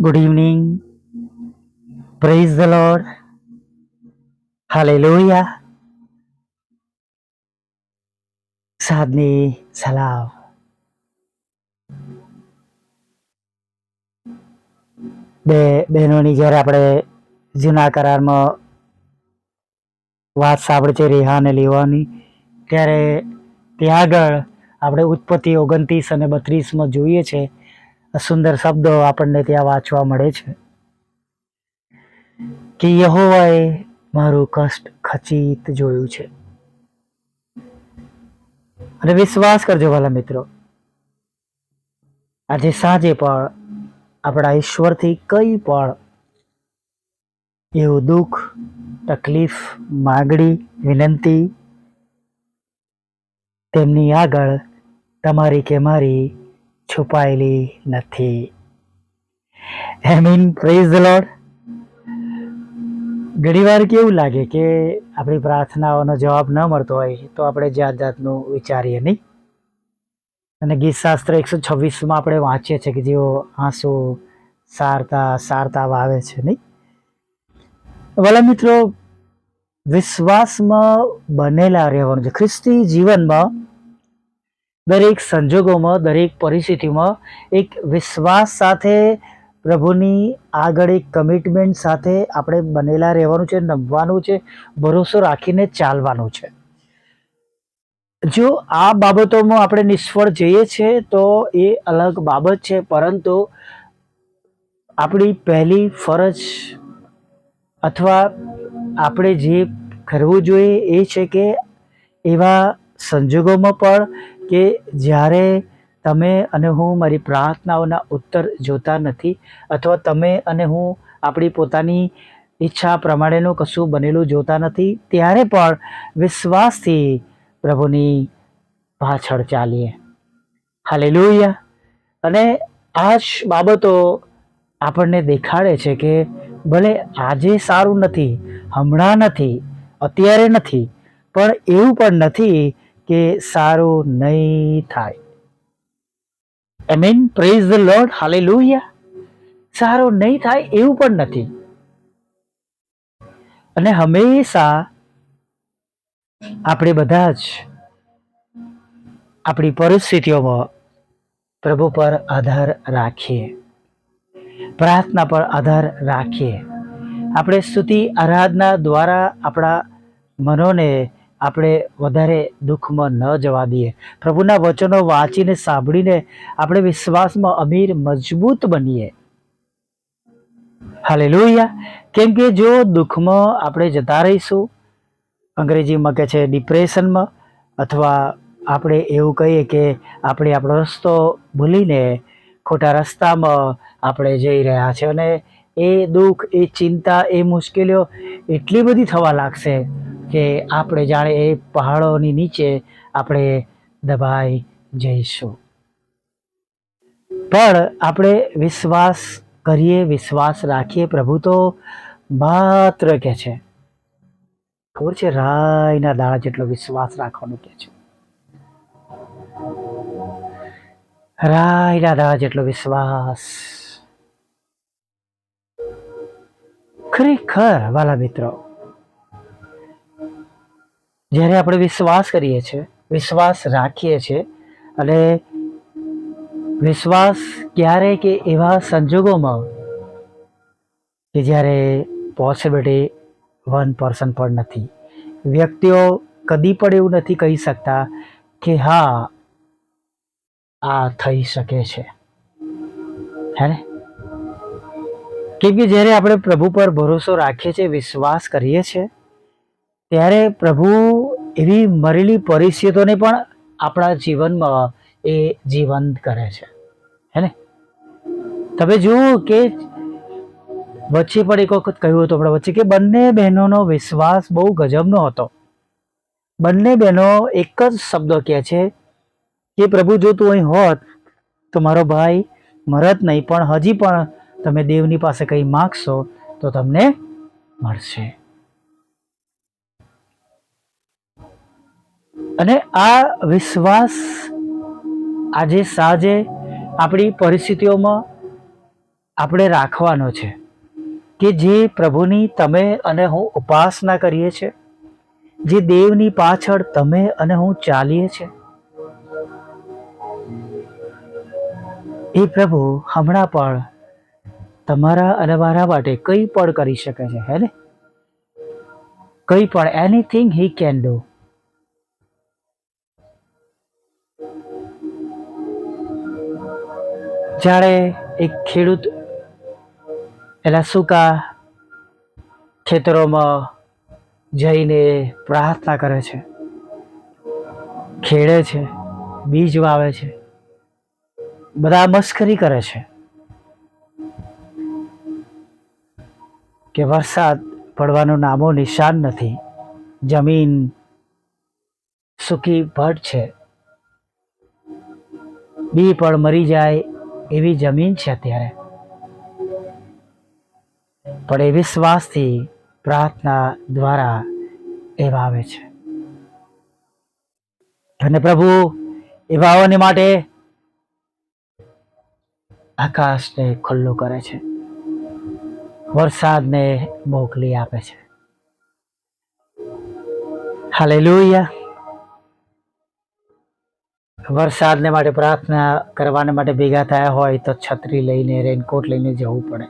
Good evening. Praise the Lord. Hallelujah. સાધની સલાવ. બે બહેનોની જ્યારે આપણે જૂના કરારમાં વાત સાંભળી છે રેહાને લેવાની, ત્યારે ત્યાં આગળ આપણે ઉત્પત્તિ 29 અને 32 જોઈએ છે. સુંદર શબ્દો આપણને ત્યાં વાંચવા મળે છે કે યહોવાએ મારું કષ્ટ ખચિત જોયું છે. અને વિશ્વાસ કરજો વાલા મિત્રો, આજે સાંજે પણ આપણા ઈશ્વરથી કંઈ પણ એવું દુઃખ, તકલીફ, માગણી, વિનંતી તેમની આગળ તમારી કે મારી છુપાયેલી નથી. આમીન. Praise the lord. ઘણી વાર કેવું લાગે કે આપણી પ્રાર્થનાઓનો જવાબ ન મળતો હોય તો આપણે જાત જાતનું વિચારીએ નહીં. અને ગીતશાસ્ત્ર 126 આપણે વાંચીએ છીએ કે જેઓ આંસુ સારતા સારતા વાવે છે નહીં. વાલા મિત્રો, વિશ્વાસમાં બનેલા રહેવાનું છે. ખ્રિસ્તી જીવનમાં દરેક સંજોગોમાં, દરેક પરિસ્થિતિમાં એક વિશ્વાસ સાથે, પ્રભુની આગળ એક કમિટમેન્ટ સાથે આપણે બનેલા રહેવાનું છે, નમવાનું છે, ભરોસો રાખીને ચાલવાનું છે. જો આ બાબતોમાં આપણે નિષ્ફળ જઈએ છીએ તો એ અલગ બાબત છે, પરંતુ આપણી પહેલી ફરજ અથવા આપણે જે કરવું જોઈએ એ છે કે એવા સંજોગોમાં પણ કે જ્યારે તમે અને હું મારી પ્રાર્થનાઓના ઉત્તર જોતા નથી, અથવા તમે અને હું આપણી પોતાની ઈચ્છા પ્રમાણેનું કશું બનેલું જોતા નથી, ત્યારે પણ વિશ્વાસથી પ્રભુની પાછળ ચાલીએ. હાલેલુયા. અને આ જ બાબતો આપણને દેખાડે છે કે ભલે આજે સારું નથી, હમણાં નથી, અત્યારે નથી, પણ એવું પણ નથી કે સારું નહીં થાય. Amen. Praise the lord. Hallelujah. સારું નહીં થાય એવું પણ નથી. અને હંમેશા આપણે બધા જ આપણી પરિસ્થિતિઓમાં પ્રભુ પર આધાર રાખીએ, પ્રાર્થના પર આધાર રાખીએ. આપણે સ્તુતિ આરાધના દ્વારા આપણા મનોને આપણે વધારે દુઃખમાં ન જવા દઈએ. પ્રભુના વચનો વાંચીને સાંભળીને આપણે વિશ્વાસમાં અમીર, મજબૂત બનીએ. હાલેલુયા. કેમ કે જો દુઃખમાં આપણે જતા રહીશું, અંગ્રેજીમાં કહે છે ડિપ્રેશનમાં, અથવા આપણે એવું કહીએ કે આપણે આપણો રસ્તો ભૂલીને ખોટા રસ્તામાં આપણે જઈ રહ્યા છે, અને એ દુઃખ, એ ચિંતા, એ મુશ્કેલીઓ એટલી બધી થવા લાગશે કે આપણે જાણે એ પહાડોની નીચે આપણે દબાઈ જઈશું. પણ આપણે વિશ્વાસ કરીએ, વિશ્વાસ રાખીએ. પ્રભુ તો માત્ર કે છે, ખબર છે, રાયના દાણા જેટલો વિશ્વાસ રાખવાનું કે છે. રાયના દાણા જેટલો વિશ્વાસ. ખરેખર વાલા મિત્રો, જ્યારે આપણે વિશ્વાસ કરીએ છીએ, વિશ્વાસ રાખીએ છીએ, અને વિશ્વાસ ક્યારે કે એવા સંજોગોમાં કે જ્યારે પોસિબિલિટી 1% પણ નથી. વ્યક્તિઓ કદી પણ એવું નથી કહી શકતા કે હા આ થઈ શકે છે, હે ને? કેમ કે જ્યારે આપણે પ્રભુ પર ભરોસો રાખીએ છીએ, વિશ્વાસ કરીએ છીએ, ત્યારે પ્રભુ એવી મરેલી પરિસ્થિતિઓને પણ આપણા જીવનમાં એ જીવંત કરે છે, હે ને? તમે જુઓ કે વચ્ચે પણ એક વખત કહ્યું હતું આપણે વચ્ચે કે બંને બહેનોનો વિશ્વાસ બહુ ગજબનો હતો. બંને બહેનો એક જ શબ્દો કહે છે કે પ્રભુ, જો તું અહીં હોત તો મારો ભાઈ મરત નહીં, પણ હજી પણ તમે દેવની પાસે કંઈ માગશો તો તમને મળશે. અને આ વિશ્વાસ આજે સાંજે આપણી પરિસ્થિતિઓમાં આપણે રાખવાનો છે કે જે પ્રભુની તમે અને હું ઉપાસના કરીએ છીએ, જે દેવની પાછળ તમે અને હું ચાલીએ છીએ, એ પ્રભુ હમણાં પણ તમારા અને મારા માટે કંઈ પણ કરી શકે છે, હે ને? કંઈ પણ, એનીથિંગ હી કેન ડુ. જ્યારે એક ખેડૂત એના સૂકા ખેતરોમાં જઈને પ્રાર્થના કરે છે, ખેડે છે, બીજ વાવે છે, બધા મસ્કરી કરે છે કે વરસાદ પડવાનું નામો નિશાન નથી, જમીન સૂકી ભટ છે, બી પણ મરી જાય એવી જમીન છે અત્યારે. પણ એ વિશ્વાસથી પ્રાર્થના દ્વારા એ વાવે છે. અને પ્રભુ એ વાવોને માટે આકાશને ખુલ્લું કરે છે, વરસાદને મોકલી આપે છે. હાલેલુયા. વરસાદને માટે પ્રાર્થના કરવાને માટે ભેગા થયા હોય તો છત્રી લઈને, રેનકોટ લઈને જવું પડે.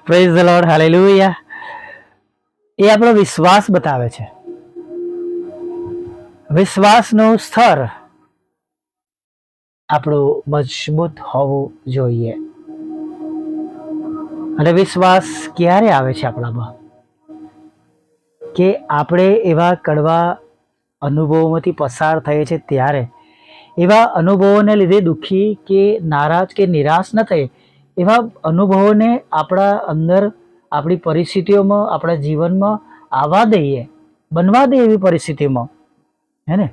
Praise the lord. હાલેલુયા. એ આપણો વિશ્વાસ બતાવે છે. વિશ્વાસનું સ્તર આપણું મજબૂત હોવું જોઈએ. અને વિશ્વાસ ક્યારે આવે છે આપણામાં? કે આપણે એવા કડવા અનુભવોમાંથી પસાર થઈએ છીએ ત્યારે. એવા અનુભવોને લીધે દુઃખી કે નારાજ કે નિરાશ ન થાય, એવા અનુભવોને આપણા અંદર, આપણી પરિસ્થિતિઓમાં, આપણા જીવનમાં આવવા દઈએ, બનવા દઈએ એવી પરિસ્થિતિમાં, હે ને?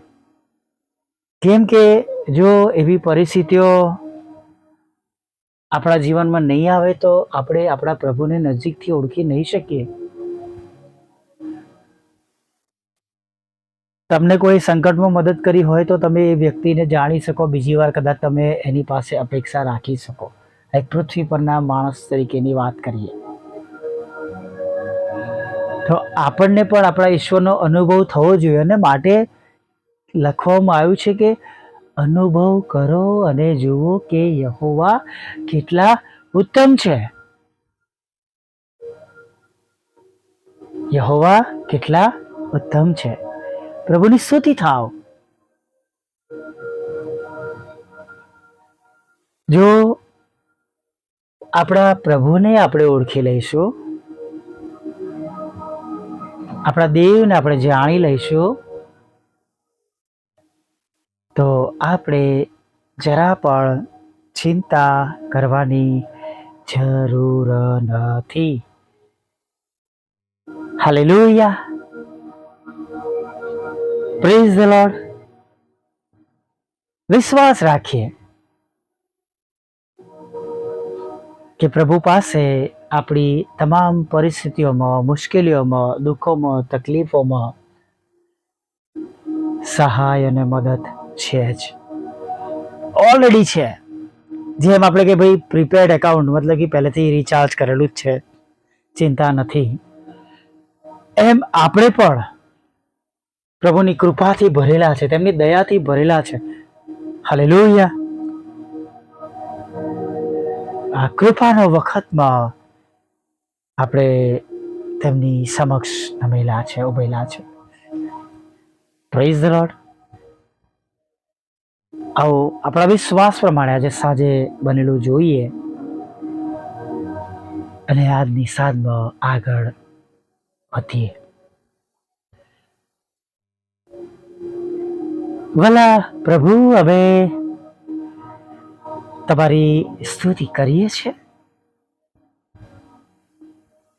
કેમ કે જો એવી પરિસ્થિતિઓ આપણા જીવનમાં નહીં આવે તો આપણે આપણા પ્રભુને નજીકથી ઓળખી નહીં શકીએ. તમને કોઈ સંકટમાં મદદ કરી હોય તો તમે એ વ્યક્તિને જાણી શકો, બીજી વાર કદાચ તમે એની પાસે અપેક્ષા રાખી શકો. એક પૃથ્વી પરના માણસ તરીકેની વાત કરીએ તો આપણને પણ આપણા ઈશ્વરનો અનુભવ થવો જોઈએ. અને માટે લખવામાં આવ્યું છે કે અનુભવ કરો અને જુઓ કે યહોવા કેટલા ઉત્તમ છે. યહોવા કેટલા ઉત્તમ છે. પ્રભુની સ્તુતિ થાવ. જો આપણા પ્રભુને આપણે ઓળખી લઈશું, આપણા દેવને આપણે જાણી લઈશું, તો આપણે જરા પણ ચિંતા કરવાની જરૂર નથી. હાલેલુયા. Praise the lord. વિશ્વાસ રાખીએ કે પ્રભુ પાસે આપણી તમામ પરિસ્થિતિઓમાં, મુશ્કેલીઓમાં, દુઃખોમાં, તકલીફોમાં સહાય અને મદદ છે જ, ઓલરેડી છે. જેમ આપણે કે ભાઈ પ્રીપેડ એકાઉન્ટ, મતલબ કે પહેલેથી રિચાર્જ કરેલું જ છે, ચિંતા નથી, એમ આપણે પણ પ્રભુની કૃપાથી ભરેલા છે, તેમની દયાથી ભરેલા છે. હાલેલુયા. આ કૃપાનો વખતમાં આપણે તેમની સમક્ષ નમેલા છે, ઉભેલા છે. Praise the lord. આવો આપણા વિશ્વાસ પ્રમાણે આજે સાંજે બનેલું જોઈએ અને આજની સાંજમાં આગળ વધીએ. ભલા પ્રભુ, હવે તમારી સ્તુતિ કરીએ છીએ,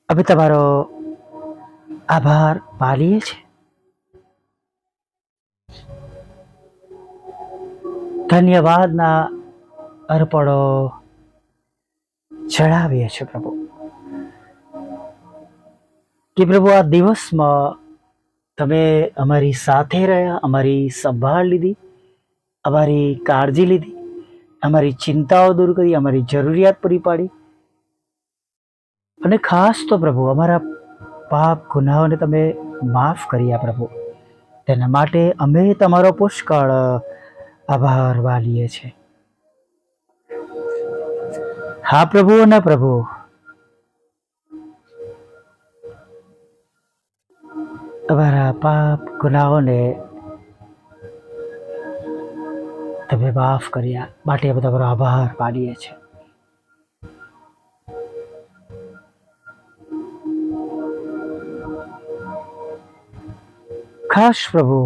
અમે તમારો આભાર માનીએ છીએ. ધન્યવાદના અર્પણો ચડાવીએ છીએ પ્રભુ, કે પ્રભુ આ દિવસમાં તમે અમારી સાથે રહ્યા, અમારી સંભાળ લીધી, અમારી કાળજી લીધી, અમારી ચિંતાઓ દૂર કરી, અમારી જરૂરિયાત પૂરી પાડી. અને ખાસ તો પ્રભુ અમારા પાપ ગુનાહોને તમે માફ કર્યા પ્રભુ. તેના માટે અમે તમારો પુષ્કળ આભાર માનીએ છીએ. હા પ્રભુ અને પ્રભુ, અમારા પાપ ગુનાહોને તમે માફ કર્યા માટે અમે તમારો આભાર માનીએ છીએ. ખાસ પ્રભુ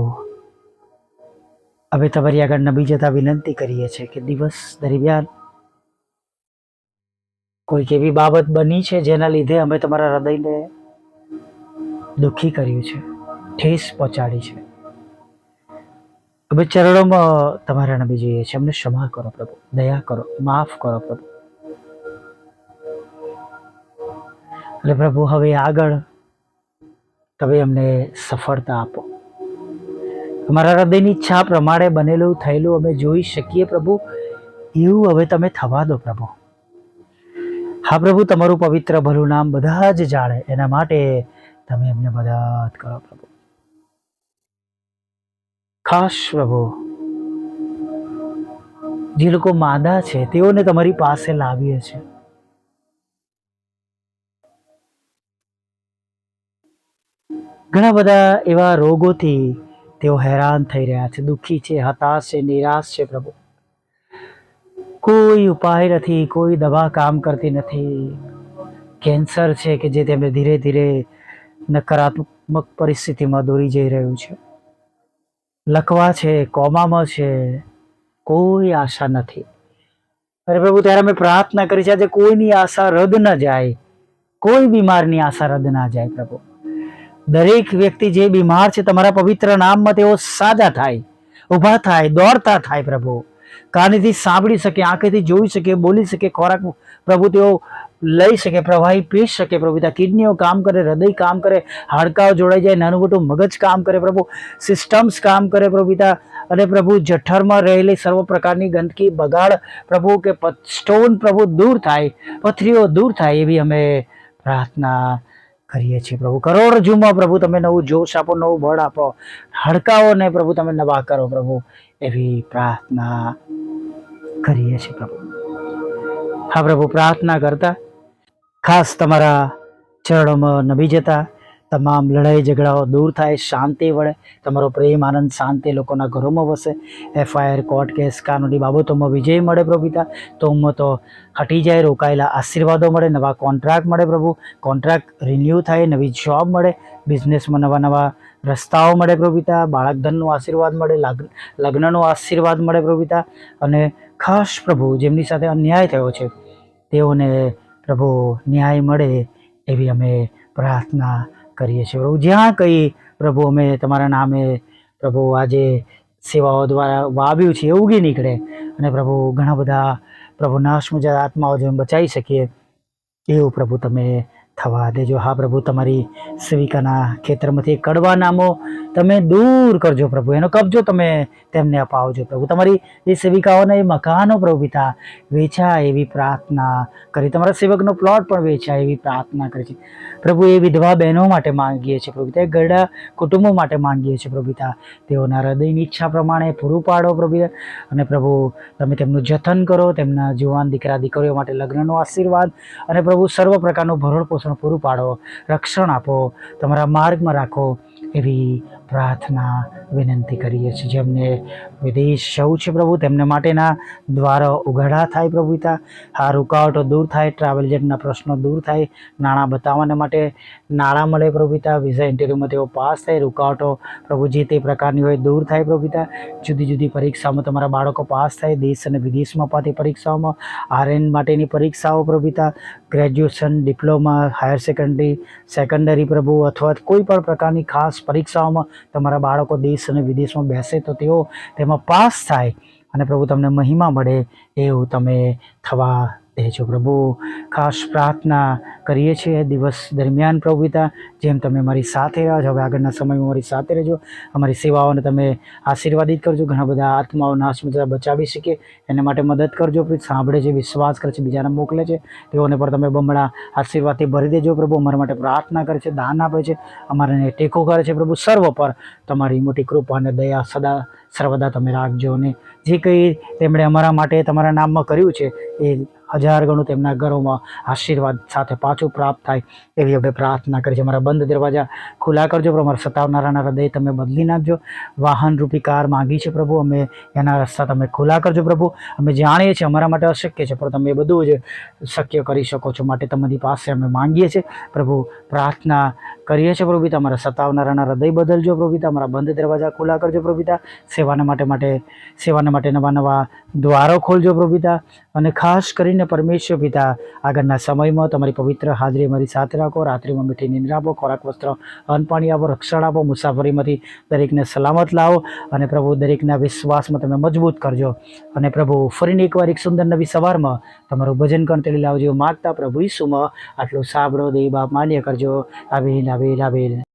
અમે તમારી આગળ નમી જતા વિનંતી કરીએ છીએ કે દિવસ દરમિયાન કોઈક એવી બાબત બની છે જેના લીધે અમે તમારા હૃદયને દુઃખી કર્યું છે, ઠેસ પહોંચાડી છે. અમે ચરણોમાં તમારા નમી જઈએ છીએ. અમને ક્ષમા કરો પ્રભુ, દયા કરો, માફ કરો પ્રભુ. અને પ્રભુ હવે આગળ તમે અમને સફળતા આપો. અમારા હૃદયની ઈચ્છા પ્રમાણે બનેલું થયેલું અમે જોઈ શકીએ પ્રભુ, એવું હવે તમે થવા દો પ્રભુ. હા પ્રભુ, તમારું પવિત્ર ભલું નામ બધા જ જાણે એના માટે તમે એમને મદદ કરો પ્રભુ. ખાસ પ્રભુ જે લોકો માંદા છે તેઓને તમારી પાસે લાવીએ છીએ. ઘણા બધા એવા રોગોથી તેઓ હેરાન થઈ રહ્યા છે, દુઃખી છે, હતાશ છે, નિરાશ છે પ્રભુ. કોઈ ઉપાય નથી, કોઈ દવા કામ કરતી નથી. કેન્સર છે કે જે તેમને ધીરે ધીરે નકારાત્મક પરિસ્થિતિમાં દોરી જઈ રહ્યું છે. લકવા છે, કોમામાં છે, કોઈ આશા નથી. અરે પ્રભુ, ત્યારે અમે પ્રાર્થના કરી છે આજે કોઈની આશા રદ ન જાય, કોઈ બીમારની આશા રદ ના જાય પ્રભુ. દરેક વ્યક્તિ જે બીમાર છે તમારા પવિત્ર નામમાં તેઓ સાજા થાય, ઊભા થાય, દોડતા થાય પ્રભુ. કાનેથી સાંભળી શકે, આંખેથી જોઈ શકે, બોલી શકે, ખોરાક પ્રભુ તેઓ લઈ શકે, પ્રવાહી પી શકે પ્રભુ. ત્યાં કિડનીઓ કામ કરે, હૃદય કામ કરે, હાડકાઓ જોડાઈ જાય, નાનું મોટું મગજ કામ કરે પ્રભુ, સિસ્ટમ્સ કામ કરે પ્રભુ. અને પ્રભુ જઠરમાં રહેલી સર્વ પ્રકારની ગંદકી, બગાડ પ્રભુ કે સ્ટોન પ્રભુ દૂર થાય, પથરીઓ દૂર થાય એવી અમે પ્રાર્થના કરીએ છીએ પ્રભુ. કરોડરજ્જુમાં પ્રભુ તમે નવું જોશ આપો, નવું બળ આપો, હાડકાઓને પ્રભુ તમે નવા કરો પ્રભુ, એવી પ્રાર્થના કરીએ છીએ પ્રભુ. હા પ્રભુ, પ્રાર્થના કરતા ખાસ તમારા ચરણોમાં નમી જતા તમામ લડાઈ ઝઘડાઓ દૂર થાય, શાંતિ વળે, તમારો પ્રેમ, આનંદ, શાંતિ લોકોના ઘરોમાં વસે. FIR, કોર્ટ કેસ, કાનૂની બાબતોમાં વિજય મળે પ્રભુ પિતા. તોમતો હટી જાય, રોકાયેલા આશીર્વાદો મળે, નવા કોન્ટ્રાક્ટ મળે પ્રભુ, કોન્ટ્રાક્ટ રિન્યૂ થાય, નવી જોબ મળે, બિઝનેસમાં નવા નવા રસ્તાઓ મળે પ્રભુ પિતા. બાળક ધનનો આશીર્વાદ મળે, લગ્નનો આશીર્વાદ મળે પ્રભુ પિતા. અને ખાસ પ્રભુ જેમની સાથે અન્યાય થયો છે તેઓને પ્રભુ ન્યાય મળે એવી અમે પ્રાર્થના કરીએ છીએ પ્રભુ. જ્યાં કંઈ પ્રભુ અમે તમારા નામે પ્રભુ આજે સેવાઓ દ્વારા વાવ્યું છે એ ઉગી નીકળે અને પ્રભુ ઘણા બધા પ્રભુ નાશમાં જતા આત્માઓ જેમ બચાવી શકીએ એવું પ્રભુ તમે થવા દેજો. હા પ્રભુ, તમારી સેવિકાના ખેતરમાંથી કડવા નામો તમે દૂર કરજો પ્રભુ, એનો કબજો તમે તેમને અપાવજો પ્રભુ. તમારી એ સેવિકાઓના એ મકાનો પ્રભુ પિતા વેચાય એવી પ્રાર્થના કરી, તમારા સેવકનો પ્લોટ પણ વેચાય એવી પ્રાર્થના કરી છે પ્રભુ. એ વિધવા બહેનો માટે માંગીએ છીએ પ્રભુ પિતા, ગરડા કુટુંબો માટે માંગીએ છીએ પ્રભુ પિતા. તેઓના હૃદયની ઈચ્છા પ્રમાણે પૂરું પાડો પ્રભુ. અને પ્રભુ તમે તેમનું જતન કરો, તેમના જુવાન દીકરા દીકરીઓ માટે લગ્નનો આશીર્વાદ અને પ્રભુ સર્વ પ્રકારનું ભરણ પોષણ પૂરું પાડો, રક્ષણ આપો, તમારા માર્ગમાં રાખો એવી પ્રાર્થના વિનંતી કરીએ છીએ. જેમને વિદેશ જવું છે પ્રભુ તેમને માટેના દ્વારો ઉઘાડા થાય પ્રભુ પિતા. આ રૂકાવટો દૂર થાય, ટ્રાવેલ એજન્ટના પ્રશ્નો દૂર થાય, નાણાં બતાવવાના માટે નાણાં મળે પ્રભુ પિતા. વિઝા ઇન્ટરવ્યૂમાં તેઓ પાસ થાય, રૂકાવટો પ્રભુ જે તે પ્રકારની હોય દૂર થાય પ્રભુ પિતા. જુદી જુદી પરીક્ષામાં તમારા બાળકો પાસ થાય, દેશ અને વિદેશમાં અપાતી પરીક્ષાઓમાં, RN માટેની પરીક્ષાઓ પ્રભુ પિતા, ગ્રેજ્યુએશન, ડિપ્લોમા, હાયર સેકન્ડરી પ્રભુ અથવા કોઈ પણ પ્રકારની ખાસ પરીક્ષાઓમાં તમારા બાળકો દેશ અને વિદેશમાં બેસે તો તેઓ તેમાં પાસ થાય અને પ્રભુ તમને મહિમા મળે એવું તમે થવા દેજો પ્રભુ. ખાસ પ્રાર્થના કરીએ છીએ દિવસ દરમિયાન પ્રભુ પિતા, જેમ તમે મારી સાથે રહ્યા છો, હવે આગળના સમયમાં મારી સાથે રહેજો. અમારી સેવાઓને તમે આશીર્વાદિત કરજો. ઘણા બધા આત્માઓ નાશમાં બચાવી શકીએ એના માટે મદદ કરજો. સાંભળે છે, વિશ્વાસ કરે છે, બીજાને મોકલે છે, તેઓને પણ તમે બમણા આશીર્વાદથી ભરી દેજો પ્રભુ. અમારા માટે પ્રાર્થના કરે છે, દાન આપે છે, અમારાને ટેકો કરે છે પ્રભુ. સર્વ પર તમારી મોટી કૃપા અને દયા સદા સર્વદા તમે રાખજો. અને જે કંઈ તેમણે અમારા માટે તમારા નામમાં કર્યું છે એ 1000 ગણું તેમના ઘરોમાં આશીર્વાદ સાથે પાછું પ્રાપ્ત થાય એવી અમે પ્રાર્થના કરી છે. અમારા બંધ દરવાજા ખુલ્લા કરજો પ્રભુ. અમારા સતાવનારાના હૃદય તમે બદલી નાખજો. વાહન રૂપી કાર માંગી છે પ્રભુ, અમે એના રસ્તા તમે ખુલ્લા કરજો પ્રભુ. અમે જાણીએ છીએ અમારા માટે અશક્ય છે, પણ તમે બધું જ શક્ય કરી શકો છો. માટે તમારી પાસે અમે માંગીએ છીએ પ્રભુ, પ્રાર્થના કરીએ છીએ પ્રભુ પિતા. અમારા સતાવનારાના હૃદય બદલજો પ્રભુ પિતા. અમારા બંધ દરવાજા ખુલ્લા કરજો પ્રભુ પિતા. સેવાના માટે નવા નવા દ્વારો ખોલજો પ્રભુ પિતા. અને ખાસ કરીને પરમેશ્વર પિતા, આગળના સમયમાં તમારી પવિત્ર હાજરી અમારી સાથે રાખો. રાત્રિમાં મીઠી નિંદ્રા આપો, ખોરાક વસ્ત્ર અન્ન પાણી આપો, રક્ષણ આપો. મુસાફરીમાંથી દરેકને સલામત લાવો. અને પ્રભુ દરેકના વિશ્વાસમાં તમે મજબૂત કરજો. અને પ્રભુ ફરીને એકવાર એક સુંદર નવી સવારમાં તમારું ભજન કંટળી લાવજો. માગતા પ્રભુ ઈસુમાં આટલું સાંભળો. દેવ બાપ માન્ય કરજો. આવેલ આવેલ આવેલ.